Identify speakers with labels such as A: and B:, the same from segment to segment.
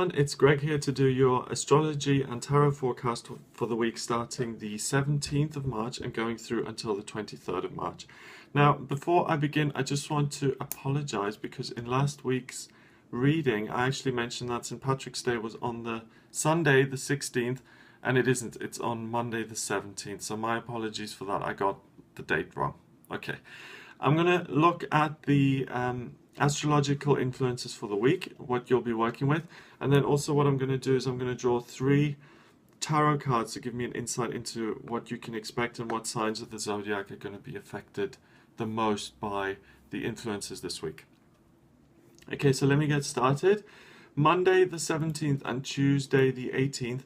A: everyone, it's Greg here to do your astrology and tarot forecast for the week starting the 17th of March and going through until the 23rd of March. Now, before I begin, I just want to apologize because in last week's reading, I actually mentioned that St. Patrick's Day was on the Sunday, the 16th, and it isn't. It's on Monday, the 17th. So my apologies for that. I got the date wrong. Okay. I'm going to look at the astrological influences for the week, what you'll be working with, and then also what I'm going to do is I'm going to draw 3 tarot cards to give me an insight into what you can expect and what signs of the zodiac are going to be affected the most by the influences this week. Okay, so let me get started. Monday the 17th and Tuesday the 18th,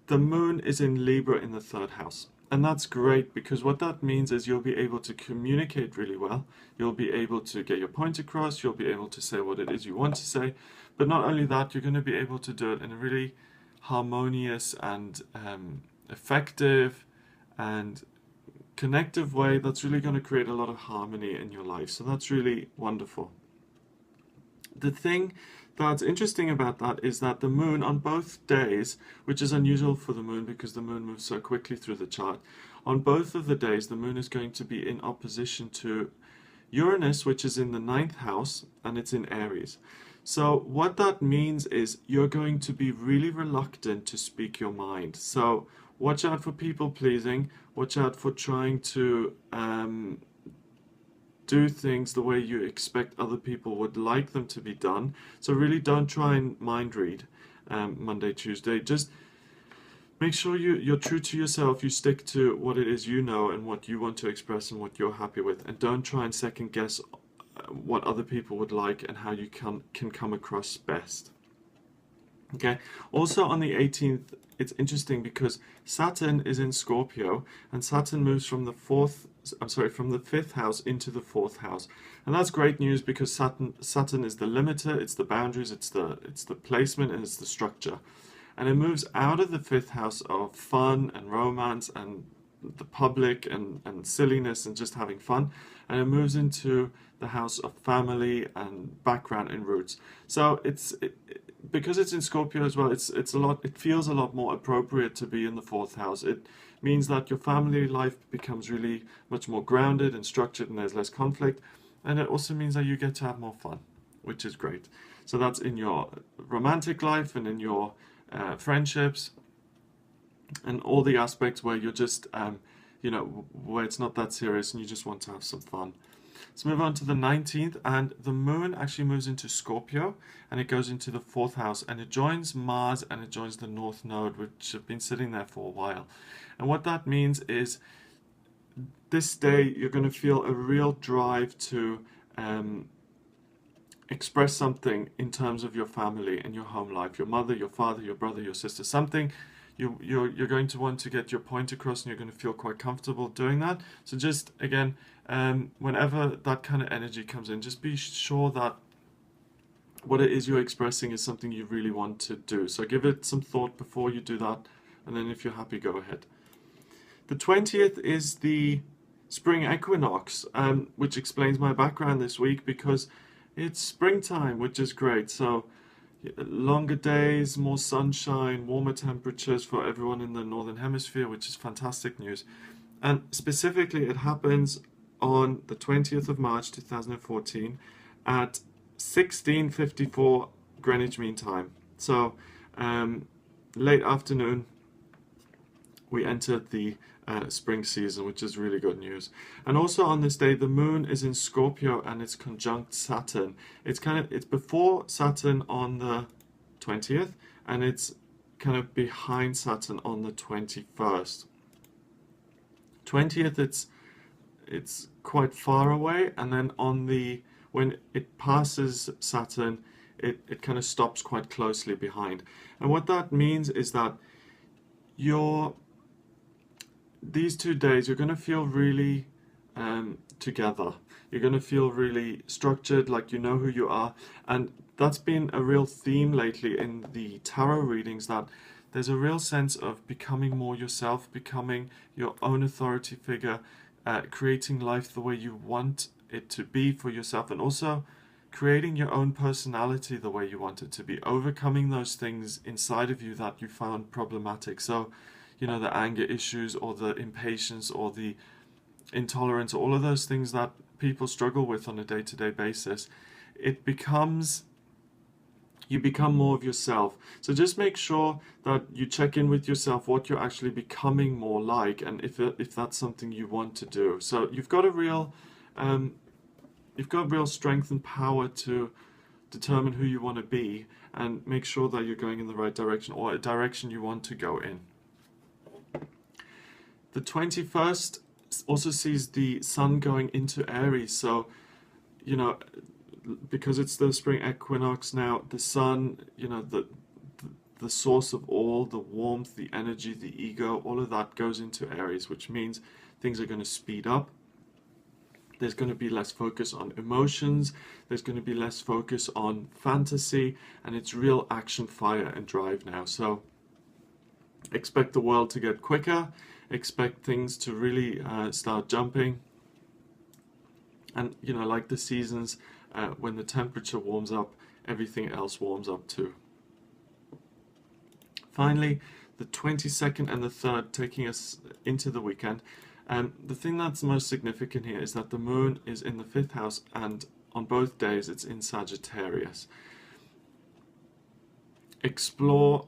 A: the moon is in Libra in the 3rd house. And that's great because what that means is you'll be able to communicate really well. You'll be able to get your point across. You'll be able to say what it is you want to say. But not only that, you're going to be able to do it in a really harmonious and effective and connective way that's really going to create a lot of harmony in your life. So that's really wonderful. The thing that's interesting about that is that the moon on both days, which is unusual for the moon because the moon moves so quickly through the chart, on both of the days the moon is going to be in opposition to Uranus, which is in the 9th house, and it's in Aries. So what that means is you're going to be really reluctant to speak your mind. So watch out for people pleasing, watch out for trying to do things the way you expect other people would like them to be done. So really don't try and mind read Monday, Tuesday. Just make sure you're true to yourself. You stick to what it is you know and what you want to express and what you're happy with. And don't try and second guess what other people would like and how you can come across best. Okay. Also on the 18th, it's interesting because Saturn is in Scorpio and Saturn moves from the 5th house into the 4th house. And that's great news because Saturn is the limiter, it's the boundaries, it's the placement, and it's the structure. And it moves out of the 5th house of fun and romance and the public and silliness and just having fun, and it moves into the house of family and background and roots. So because it's in Scorpio as well, it feels a lot more appropriate to be in the 4th house. It means that your family life becomes really much more grounded and structured and there's less conflict, and it also means that you get to have more fun, which is great. So that's in your romantic life and in your friendships and all the aspects where you're just where it's not that serious and you just want to have some fun. Let's move on to the 19th, and the moon actually moves into Scorpio and it goes into the 4th house and it joins Mars and it joins the North Node, which have been sitting there for a while. And what that means is this day you're going to feel a real drive to express something in terms of your family and your home life, your mother, your father, your brother, your sister, something. You're going to want to get your point across and you're going to feel quite comfortable doing that. So just again, whenever that kind of energy comes in, just be sure that what it is you're expressing is something you really want to do. So give it some thought before you do that, and then if you're happy, go ahead. The 20th is the spring equinox, which explains my background this week because it's springtime, which is great. So longer days, more sunshine, warmer temperatures for everyone in the northern hemisphere, which is fantastic news. And specifically, it happens on the 20th of March 2014 at 16:54 Greenwich Mean Time. So late afternoon, we entered the spring season, which is really good news. And also on this day, the moon is in Scorpio and it's conjunct Saturn. It's before Saturn on the 20th and it's kind of behind Saturn on the 21st. 20th, it's quite far away, and then when it passes Saturn, it kind of stops quite closely behind. And what that means is that these 2 days, you're going to feel really together. You're going to feel really structured, like you know who you are. And that's been a real theme lately in the tarot readings, that there's a real sense of becoming more yourself, becoming your own authority figure, creating life the way you want it to be for yourself, and also creating your own personality the way you want it to be, overcoming those things inside of you that you found problematic. So, you know, the anger issues or the impatience or the intolerance, all of those things that people struggle with on a day-to-day basis. You become more of yourself. So just make sure that you check in with yourself what you're actually becoming more like, and if that's something you want to do. So you've got real strength and power to determine who you want to be and make sure that you're going in the right direction, or a direction you want to go in. The 21st also sees the sun going into Aries. So, you know, because it's the spring equinox now, the sun, you know, the source of all, the warmth, the energy, the ego, all of that goes into Aries, which means things are going to speed up. There's going to be less focus on emotions, there's going to be less focus on fantasy, and it's real action, fire, and drive now. So expect the world to get quicker, expect things to really start jumping. And, you know, like the seasons, when the temperature warms up, everything else warms up too. Finally, the 22nd and the 3rd, taking us into the weekend. The thing that's most significant here is that the moon is in the 5th house, and on both days it's in Sagittarius. Explore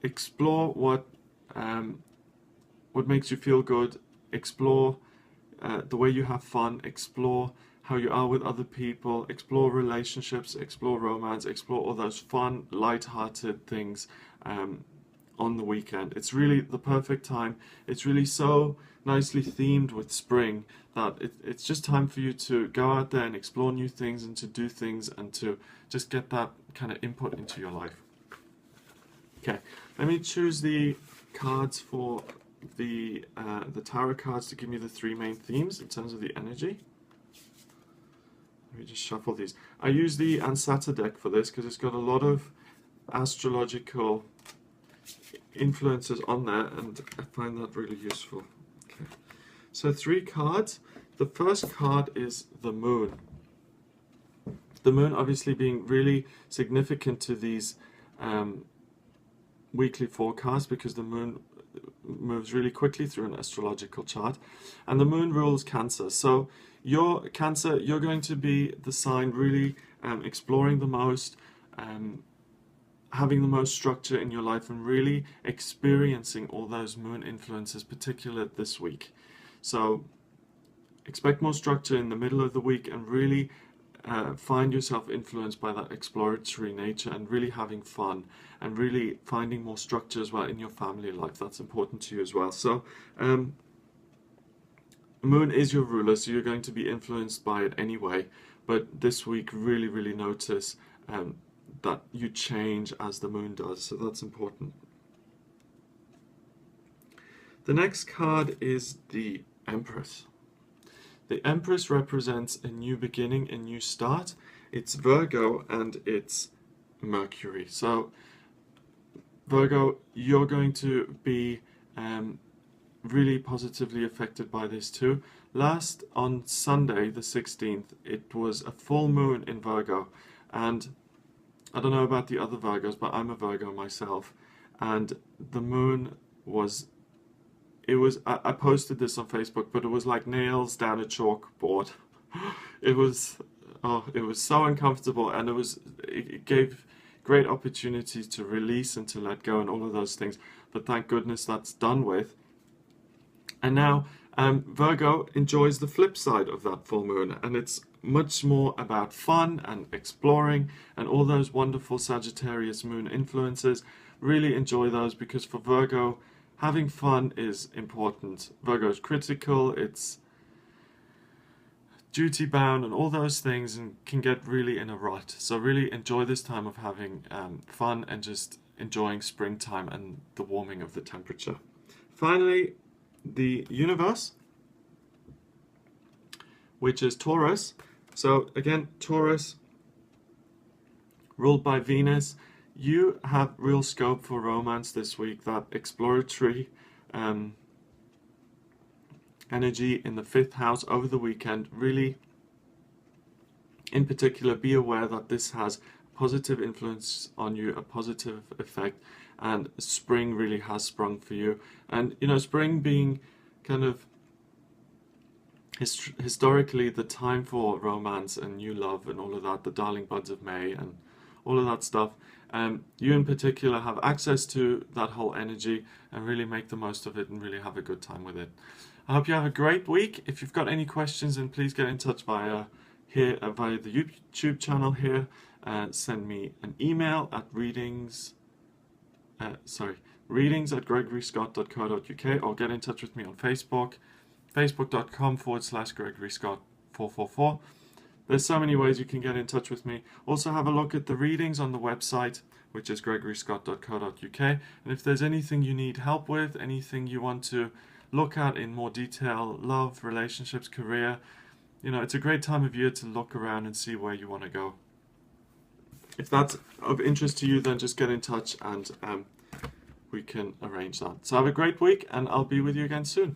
A: what makes you feel good. Explore the way you have fun. Explore how you are with other people. Explore relationships. Explore romance. Explore all those fun, light-hearted things on the weekend. It's really the perfect time. It's really so nicely themed with spring that it's just time for you to go out there and explore new things and to do things and to just get that kind of input into your life. Okay, let me choose the cards for the tarot cards to give me the 3 main themes in terms of the energy. Let me just shuffle these. I use the Ansata deck for this because it's got a lot of astrological influences on there, and I find that really useful. Okay, so 3 cards. The first card is the moon. The moon obviously being really significant to these weekly forecasts, because the moon moves really quickly through an astrological chart, and the moon rules Cancer. So your Cancer, you're going to be the sign really exploring the most, having the most structure in your life, and really experiencing all those moon influences, particularly this week. So expect more structure in the middle of the week, and really find yourself influenced by that exploratory nature, and really having fun, and really finding more structure as well in your family life. That's important to you as well. So moon is your ruler, so you're going to be influenced by it anyway, but this week really notice that you change as the moon does, so that's important. The next card is the Empress. The Empress represents a new beginning, a new start. It's Virgo and it's Mercury. So Virgo, you're going to be really positively affected by this too. Last on Sunday the 16th, it was a full moon in Virgo, and I don't know about the other Virgos, but I'm a Virgo myself, and the moon was, I posted this on Facebook, but it was like nails down a chalkboard. It was so uncomfortable, and it gave great opportunities to release and to let go and all of those things, but thank goodness that's done with. And now Virgo enjoys the flip side of that full moon, and it's much more about fun and exploring and all those wonderful Sagittarius moon influences. Really enjoy those, because for Virgo, having fun is important. Virgo is critical, it's duty bound and all those things, and can get really in a rut. So really enjoy this time of having fun and just enjoying springtime and the warming of the temperature. Finally, the universe, which is Taurus. So again, Taurus, ruled by Venus. You have real scope for romance this week, that exploratory energy in the 5th house over the weekend, really In particular, be aware that this has positive influence on you, a positive effect, and spring really has sprung for you. And you know, spring being kind of historically the time for romance and new love and all of that, the darling buds of May and all of that stuff. You in particular have access to that whole energy and really make the most of it and really have a good time with it. I hope you have a great week. If you've got any questions, then please get in touch via the YouTube channel here. Send me an email at readings@gregoryscott.co.uk, or get in touch with me on Facebook, facebook.com/GregoryScott444. There's so many ways you can get in touch with me. Also have a look at the readings on the website, which is gregoryscott.co.uk. And if there's anything you need help with, anything you want to look at in more detail, love, relationships, career, you know, it's a great time of year to look around and see where you want to go. If that's of interest to you, then just get in touch and we can arrange that. So have a great week, and I'll be with you again soon.